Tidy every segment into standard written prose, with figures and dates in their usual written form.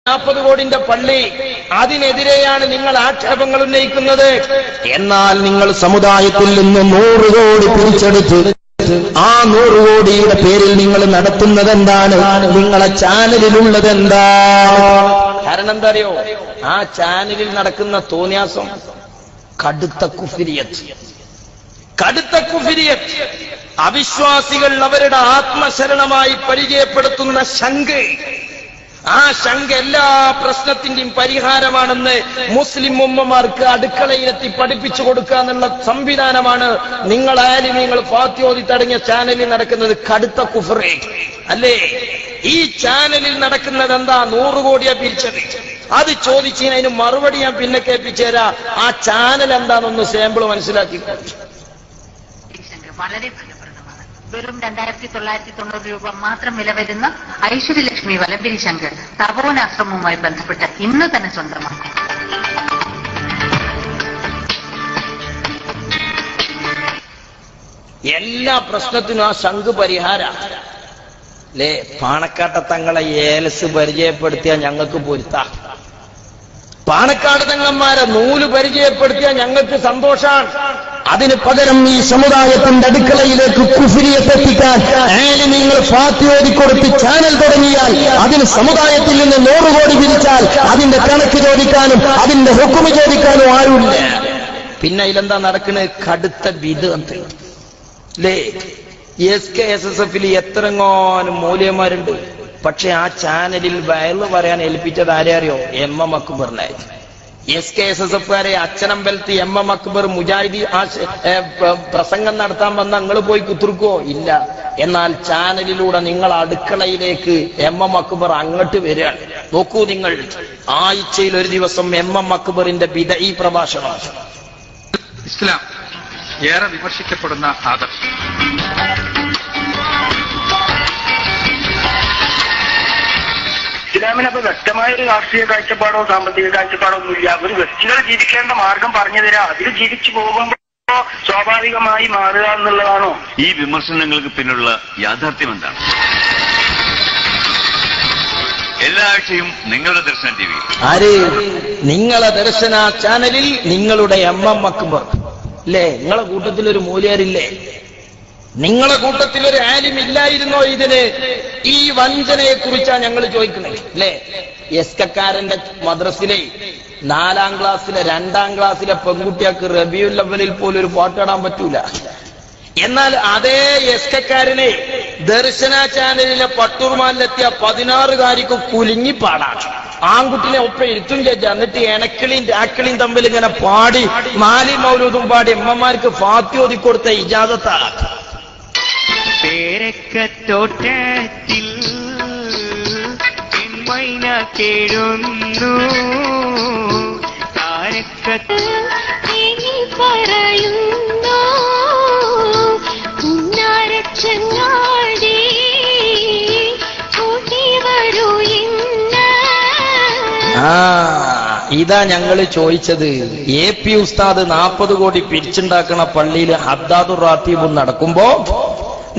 40 കോടിന്റെ പള്ളി, അതിനെതിരെയാണ് നിങ്ങൾ ആക്ഷേപങ്ങൾ ഉന്നയിക്കുന്നത്. എന്നാൽ നിങ്ങൾ സമുദായത്തിൽ നിന്ന് 100 കോടി പിരിച്ചെടുത്ത് ആ 100 കോടിയുടെ പേരിൽ നിങ്ങൾ നടത്തുന്നത് എന്താണ്? നിങ്ങളെ ചാനലിലുള്ളത് എന്താ? കാരണം എന്താ അറിയോ? ആ ചാനലിൽ നടക്കുന്ന തോന്നിയാസം കടുത്ത കുഫ്രിയത്ത്, കടുത്ത കുഫ്രിയത്ത്. അവിശ്വാസികൾ അവരുടെ ആത്മശരണമായി പരിചയപ്പെടുത്തുന്ന ശങ്ക്, ആ ശങ്ക എല്ലാ പ്രശ്നത്തിന്റെയും പരിഹാരമാണെന്ന് മുസ്ലിം ഉമ്മമാർക്ക് അടുക്കളയിലെത്തി പഠിപ്പിച്ചു കൊടുക്കുക എന്നുള്ള സംവിധാനമാണ് നിങ്ങളായാലും നിങ്ങൾ ഫാത്തിയോതി തടങ്ങിയ ചാനലിൽ നടക്കുന്നത്. കടുത്ത കുഫ്ർ അല്ലേ? ഈ ചാനലിൽ നടക്കുന്നത് എന്താ? 100 കോടിയാ പിരിച്ചത്. അത് ചോദിച്ചതിന് അതിന് മറുപടി ഞാൻ പിന്നെ കേൾപ്പിച്ചേരാ. ആ ചാനൽ എന്താണെന്ന് സാമ്പിൾ മനസ്സിലാക്കി. വളരെ ഫലപ്രദമാണ്. വെറും 2990 രൂപ മാത്രം വില വരുന്ന ഐശ്വര്യലക്ഷ്മി വലംപിരി ശങ്കർ തപോവനാശ്രമവുമായി ബന്ധപ്പെട്ട് ഇന്ന് തന്നെ സ്വന്തമാക്കും. എല്ലാ പ്രശ്നത്തിനും ആ ശംഖ് പരിഹാര അല്ലേ? പാണക്കാട്ട തങ്ങളെ ഏലസ് പരിചയപ്പെടുത്തിയാൽ ഞങ്ങൾക്ക് പൊരുത്താ. പാണക്കാട് തങ്ങന്മാരെ നൂല് പരിചയപ്പെടുത്തിയാൽ ഞങ്ങൾക്ക് സന്തോഷാണ്. അതിന് പകരം ഈ സമുദായത്തിന്റെ അടുക്കളയിലേക്ക് കുഫ്രിയത്ത് എത്തിക്കാൻ നിങ്ങൾ ഫാത്തിയോതി കൊടുത്ത് ചാനൽ തുടങ്ങിയാൽ അതിന് സമുദായത്തിൽ നിന്ന് 100 കോടി പിരിച്ചാൽ അതിന്റെ കണക്ക് ചോദിക്കാനും അതിന്റെ ഹുക്കുമ് ചോദിക്കാനും ആരുമില്ല. പിന്നെ ഇതിലെന്താ നടക്കുന്നത്? കടുത്ത ബിദ്അത്ത് അല്ലേ? SKSSF എത്രങ്ങാനും മൂല്യന്മാരുണ്ട്. പക്ഷെ ആ ചാനലിൽ വയല് പറയാൻ ഏൽപ്പിച്ചത് ആരെ അറിയോ? MM അക്ബറിനെ. SKSSFകാരെ അച്ഛനമ്പലത്തി MM അക്ബർ മുജാഹിദി പ്രസംഗം നടത്താൻ വന്ന നിങ്ങൾ പോയി കുത്തിർക്കോ? ഇല്ല. എന്നാൽ ചാനലിലൂടെ നിങ്ങൾ അടുക്കളയിലേക്ക് MM അക്ബർ അങ്ങോട്ട് വരികയാണ്. നോക്കൂ നിങ്ങൾ, ആഴ്ചയിൽ ഒരു ദിവസം MM അക്ബറിന്റെ ബിദഈ പ്രഭാഷണം. ഇസ്ലാം ഏറെ വിമർശിക്കപ്പെടുന്ന ആദർശം. ഇസ്ലാമിനപ്പോ വ്യക്തമായ ഒരു രാഷ്ട്രീയ കാഴ്ചപ്പാടോ സാമ്പത്തിക കാഴ്ചപ്പാടോ ഒന്നുമില്ല. ഒരു വ്യക്തികൾ ജീവിക്കേണ്ട മാർഗം പറഞ്ഞു തരാം. അതിൽ ജീവിച്ചു പോകുമ്പോ സ്വാഭാവികമായി മാറുക എന്നുള്ളതാണോ? ഈ വിമർശനങ്ങൾക്ക് പിന്നിലുള്ള യാഥാർത്ഥ്യം എന്താണ്? എല്ലാ ആഴ്ചയും നിങ്ങളുടെ ദർശന TV, ആര്? നിങ്ങളെ ദർശന ചാനലിൽ നിങ്ങളുടെ MM അക്ബർ അല്ലേ? നിങ്ങളെ കൂട്ടത്തിലൊരു മൂല്യരില്ലേ? നിങ്ങളെ കൂട്ടത്തിലൊരു ആലിമില്ലായിരുന്നോ? ഇതിന് ഈ വഞ്ചനയെ കുറിച്ചാണ് ഞങ്ങൾ ചോദിക്കുന്നത് അല്ലേ? എസ്കക്കാരന്റെ മദ്രസിലെ 4ാം ക്ലാസ്സിലെ 2ാം ക്ലാസ്സിലെ പെൺകുട്ടികൾക്ക് റബിയുൽ അവ്വലിൽ പോലും ഒരു ഫോട്ടോ ഇടാൻ പറ്റൂല. എന്നാൽ അതേ എസ്കക്കാരനെ ദർശന ചാനലിലെ പട്ടൂർമാനിലെത്തിയ 16കാരിക്ക് കുലുങ്ങി പാടാണ്. ആൺകുട്ടിനെ ഒപ്പം ഇരുത്തും ചേച്ച. എന്നിട്ട് എണക്കിളിയും രാക്കിളിയും തമ്മിൽ ഇങ്ങനെ പാടി മാലി മൗലൂദും പാടി എമ്മമാർക്ക് ഫാത്തിയോതി കൊടുത്ത ഇജാസത്താണ്. പേരക്കത്തോട്ടത്തിൽ മൈന കേഴുന്നു താരക്കത്ത് പറയുന്നു ചങ്ങാടി കൂട്ടി വരൂ ഇന്ന്. ഇതാ ഞങ്ങൾ ചോദിച്ചത്. AP ഉസ്താദ് 40 കോടി പിരിച്ചുണ്ടാക്കുന്ന പള്ളിയിൽ ഹദ്ദാദുർ റാത്തീബും നടക്കുമ്പോ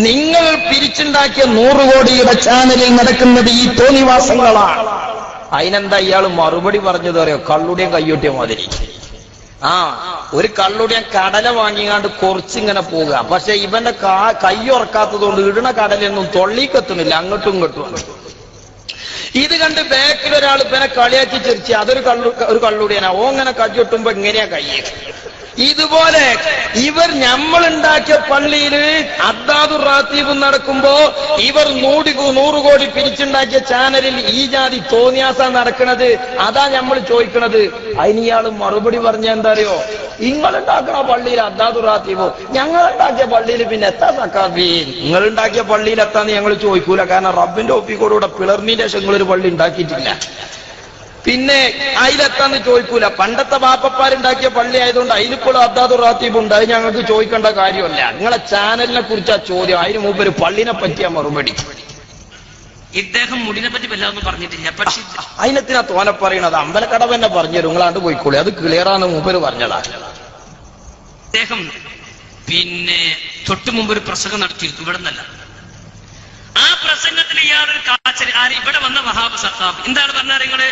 നിങ്ങൾ പിരിച്ചുണ്ടാക്കിയ 100 കോടിയുടെ ചാനലിൽ നടക്കുന്നത് ഈ തോന്നിവാസങ്ങളാണ്. അതിനെന്താ ഇയാൾ മറുപടി പറഞ്ഞത് അറിയോ? കള്ളുടിയും കയ്യൊട്ടിയ മാതിരി. ഒരു കള്ളുടിയൻ കടല വാങ്ങിയാണ്ട് കുറച്ചിങ്ങനെ പോവുക. പക്ഷെ ഇവന്റെ കയ്യുറക്കാത്തത് കൊണ്ട് ഇടണ കടലൊന്നും തൊള്ളിക്കെത്തുന്നില്ല, അങ്ങോട്ടും ഇങ്ങോട്ടും. ഇത് കണ്ട് ബാക്കിൽ ഒരാൾ ഇവനെ കളിയാക്കി ചിരിച്ച് അതൊരു കള്ളുടിയനാ. ഓങ്ങനെ കയ്യൊട്ടുമ്പോ ഇങ്ങനെയാ കയ്യേ. ഇതുപോലെ ഇവർ നമ്മളുണ്ടാക്കിയ പള്ളിയിൽ ഹദ്ദാദുർ റാത്തീബ് നടക്കുമ്പോ ഇവർ 100 കോടി പിരിച്ചുണ്ടാക്കിയ ചാനലിൽ ഈ ജാതി തോന്നിയാസ നടക്കുന്നത്. അതാ നമ്മൾ ചോദിക്കണത്. അതിന് ഇയാൾ മറുപടി പറഞ്ഞ എന്താ അറിയോ? നിങ്ങളുണ്ടാക്കണ പള്ളിയിൽ ഹദ്ദാദുർ റാത്തീബോ, ഞങ്ങളുണ്ടാക്കിയ പള്ളിയിൽ പിന്നെ എത്താ സക്കാഫി? നിങ്ങളുണ്ടാക്കിയ പള്ളിയിൽ എത്താന്ന് ഞങ്ങൾ ചോദിക്കൂല. കാരണം റബ്ബിന്റെ ഒപ്പിക്കോടുകൂടെ പിളർന്നതിന്റെ ശേഷം നിങ്ങളൊരു പള്ളി ഉണ്ടാക്കിയിട്ടില്ല. പിന്നെ അതിലെത്താന്ന് ചോദിക്കൂല. പണ്ടത്തെ ബാപ്പപ്പാരുണ്ടാക്കിയ പള്ളി ആയതുകൊണ്ട് അതിലിപ്പോഴും ഹദ്ദാദുർ റാത്തീബ് ഉണ്ട്. അത് ഞങ്ങൾക്ക് ചോദിക്കേണ്ട കാര്യമല്ല. നിങ്ങളെ ചാനലിനെ കുറിച്ചാ ചോദ്യം. അതിന് മുമ്പ് ഒരു പള്ളിനെ പറ്റിയ മറുപടി. ഇദ്ദേഹം മുടിനെ പറ്റി വല്ലതൊന്നും പറഞ്ഞിട്ടില്ല. പക്ഷെ അതിനെത്തിനാ തോനെ പറയണത്? അമ്പലക്കടവ് തന്നെ പറഞ്ഞു തരും. നിങ്ങളാണ്ട് പോയിക്കോളി. അത് ക്ലിയറാന്ന് മൂപ്പര് പറഞ്ഞതാ. അദ്ദേഹം പിന്നെ തൊട്ടു മുമ്പ് ഒരു പ്രസംഗം നടത്തിയിരുന്നു. ഇവിടെ നിന്നല്ല. ആ പ്രസംഗത്തിൽ ഇയാളൊരു കാച്ചൽ ഇവിടെ വന്ന വഹാബ് സത്താബ് എന്താണ് പറഞ്ഞാൽ നിങ്ങള്